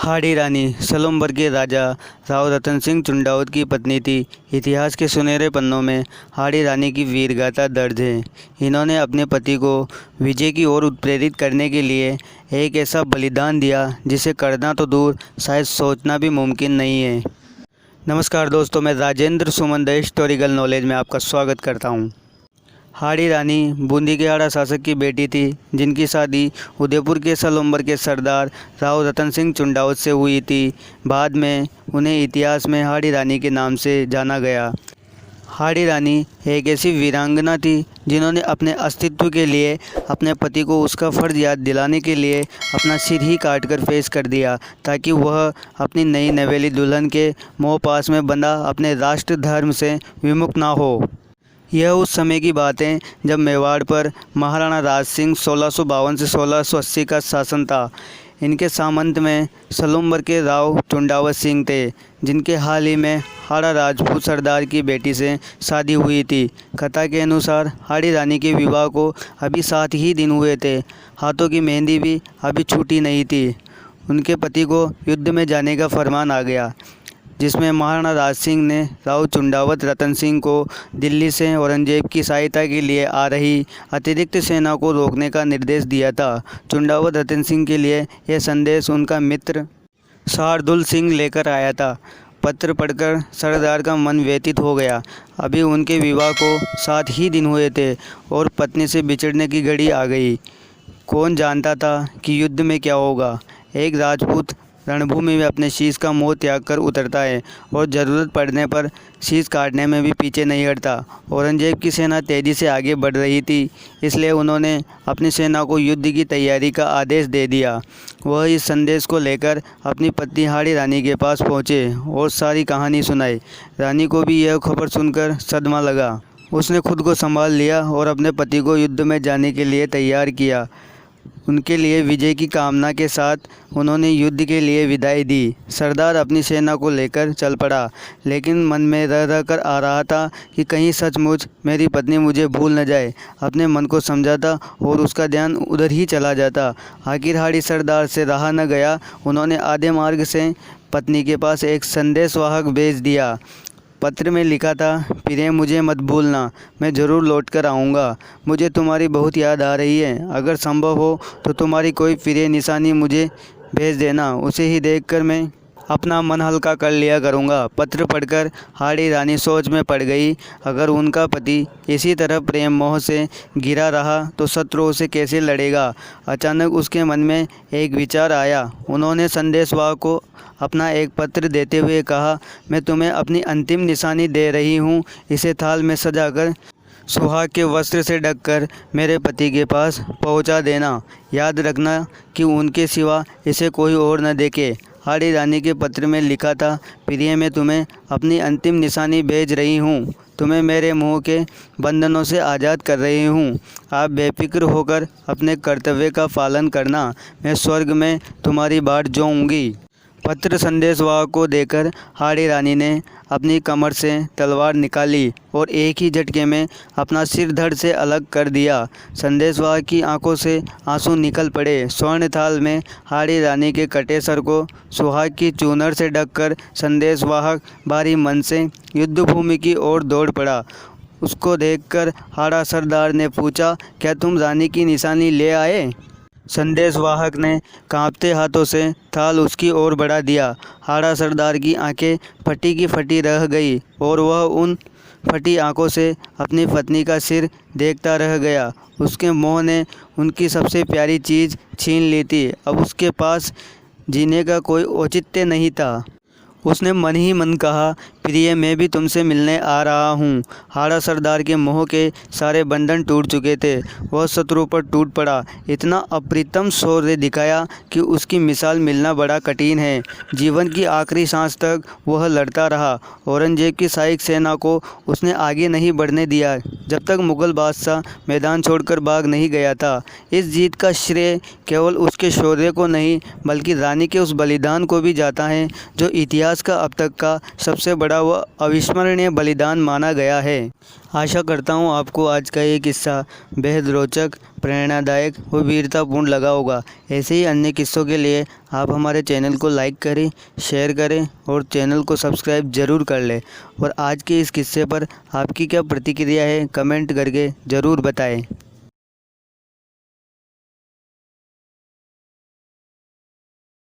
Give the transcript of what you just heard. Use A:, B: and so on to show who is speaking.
A: हाड़ी रानी सलूमबर के राजा राव रतन सिंह चुंडावत की पत्नी थी। इतिहास के सुनहरे पन्नों में हाड़ी रानी की वीरगाथा दर्ज है। इन्होंने अपने पति को विजय की ओर उत्प्रेरित करने के लिए एक ऐसा बलिदान दिया जिसे करना तो दूर शायद सोचना भी मुमकिन नहीं है। नमस्कार दोस्तों, मैं राजेंद्र सुमन द हिस्टोरिकल नॉलेज में आपका स्वागत करता हूँ। हाड़ी रानी बूंदी के हाड़ा शासक की बेटी थी, जिनकी शादी उदयपुर के सलूमबर के सरदार राव रतन सिंह चुंडावत से हुई थी। बाद में उन्हें इतिहास में हाड़ी रानी के नाम से जाना गया। हाड़ी रानी एक ऐसी वीरांगना थी जिन्होंने अपने अस्तित्व के लिए अपने पति को उसका फ़र्ज याद दिलाने के लिए अपना सिर ही काट कर पेश कर दिया, ताकि वह अपनी नई नवेली दुल्हन के मोह पास में बंधा अपने राष्ट्र धर्म से विमुख ना हो। यह उस समय की बात है जब मेवाड़ पर महाराणा राज सिंह 1652 से 1680 का शासन था। इनके सामंत में सलूमबर के राव चुंडावत सिंह थे, जिनके हाल ही में हाड़ा राजपूत सरदार की बेटी से शादी हुई थी। कथा के अनुसार हाड़ी रानी के विवाह को अभी 7 ही दिन हुए थे। हाथों की मेहंदी भी अभी छूटी नहीं थी। उनके पति को युद्ध में जाने का फरमान आ गया, जिसमें महाराणा राज सिंह ने राव चुंडावत रतन सिंह को दिल्ली से औरंगजेब की सहायता के लिए आ रही अतिरिक्त सेना को रोकने का निर्देश दिया था। चुंडावत रतन सिंह के लिए यह संदेश उनका मित्र शार्दुल सिंह लेकर आया था। पत्र पढ़कर सरदार का मन व्यथित हो गया। अभी उनके विवाह को 7 ही दिन हुए थे और पत्नी से बिछड़ने की घड़ी आ गई। कौन जानता था कि युद्ध में क्या होगा। एक राजपूत रणभूमि में अपने शीश का मोह त्याग कर उतरता है और ज़रूरत पड़ने पर शीश काटने में भी पीछे नहीं हटता। औरंगजेब की सेना तेज़ी से आगे बढ़ रही थी, इसलिए उन्होंने अपनी सेना को युद्ध की तैयारी का आदेश दे दिया। वह इस संदेश को लेकर अपनी पत्नी हाड़ी रानी के पास पहुँचे और सारी कहानी सुनाई। रानी को भी यह खबर सुनकर सदमा लगा। उसने खुद को संभाल लिया और अपने पति को युद्ध में जाने के लिए तैयार किया। उनके लिए विजय की कामना के साथ उन्होंने युद्ध के लिए विदाई दी। सरदार अपनी सेना को लेकर चल पड़ा, लेकिन मन में रह रह कर आ रहा था कि कहीं सचमुच मेरी पत्नी मुझे भूल न जाए। अपने मन को समझाता और उसका ध्यान उधर ही चला जाता। आखिर हाड़ी सरदार से रहा न गया। उन्होंने आधे मार्ग से पत्नी के पास एक संदेशवाहक भेज दिया। पत्र में लिखा था, प्रिय मुझे मत भूलना, मैं ज़रूर लौट कर आऊँगा। मुझे तुम्हारी बहुत याद आ रही है। अगर संभव हो तो तुम्हारी कोई प्रिय निशानी मुझे भेज देना। उसे ही देखकर मैं अपना मन हल्का कर लिया करूँगा। पत्र पढ़कर हाड़ी रानी सोच में पड़ गई। अगर उनका पति इसी तरह प्रेम मोह से घिरा रहा तो शत्रुओं से कैसे लड़ेगा। अचानक उसके मन में एक विचार आया। उन्होंने संदेशवाहक को अपना एक पत्र देते हुए कहा, मैं तुम्हें अपनी अंतिम निशानी दे रही हूँ। इसे थाल में सजाकर सुहाग के वस्त्र से ढककर मेरे पति के पास पहुँचा देना। याद रखना कि उनके सिवा इसे कोई और न देखे। हाड़ी रानी के पत्र में लिखा था, प्रिय मैं तुम्हें अपनी अंतिम निशानी भेज रही हूँ। तुम्हें मेरे मोह के बंधनों से आज़ाद कर रही हूँ। आप बेफिक्र होकर अपने कर्तव्य का पालन करना। मैं स्वर्ग में तुम्हारी बाट जोऊंगी। पत्र संदेशवाहक को देकर हाड़ी रानी ने अपनी कमर से तलवार निकाली और एक ही झटके में अपना सिर धड़ से अलग कर दिया। संदेशवाहक की आंखों से आंसू निकल पड़े। स्वर्ण थाल में हाड़ी रानी के कटे सर को सुहाग की चूनर से ढककर संदेशवाहक भारी मन से युद्धभूमि की ओर दौड़ पड़ा। उसको देखकर हाड़ा सरदार ने पूछा, क्या तुम रानी की निशानी ले आए? संदेशवाहक ने कांपते हाथों से थाल उसकी ओर बढ़ा दिया। हाड़ा सरदार की आंखें फटी की फटी रह गई और वह उन फटी आंखों से अपनी पत्नी का सिर देखता रह गया। उसके मोह ने उनकी सबसे प्यारी चीज़ छीन ली थी। अब उसके पास जीने का कोई औचित्य नहीं था। उसने मन ही मन कहा, प्रिय मैं भी तुमसे मिलने आ रहा हूँ। हाड़ा सरदार के मोह के सारे बंधन टूट चुके थे। वह शत्रु पर टूट पड़ा। इतना अप्रतिम शौर्य दिखाया कि उसकी मिसाल मिलना बड़ा कठिन है। जीवन की आखिरी सांस तक वह लड़ता रहा। औरंगजेब की शाही सेना को उसने आगे नहीं बढ़ने दिया जब तक मुग़ल बादशाह मैदान छोड़कर भाग नहीं गया था। इस जीत का श्रेय केवल उसके शौर्य को नहीं, बल्कि रानी के उस बलिदान को भी जाता है, जो इतिहास का अब तक का सबसे बड़ा बड़ा व अविस्मरणीय बलिदान माना गया है। आशा करता हूँ आपको आज का ये किस्सा बेहद रोचक, प्रेरणादायक व वीरतापूर्ण लगा होगा। ऐसे ही अन्य किस्सों के लिए आप हमारे चैनल को लाइक करें, शेयर करें और चैनल को सब्सक्राइब ज़रूर कर लें। और आज के इस किस्से पर आपकी क्या प्रतिक्रिया है, कमेंट करके ज़रूर बताएं।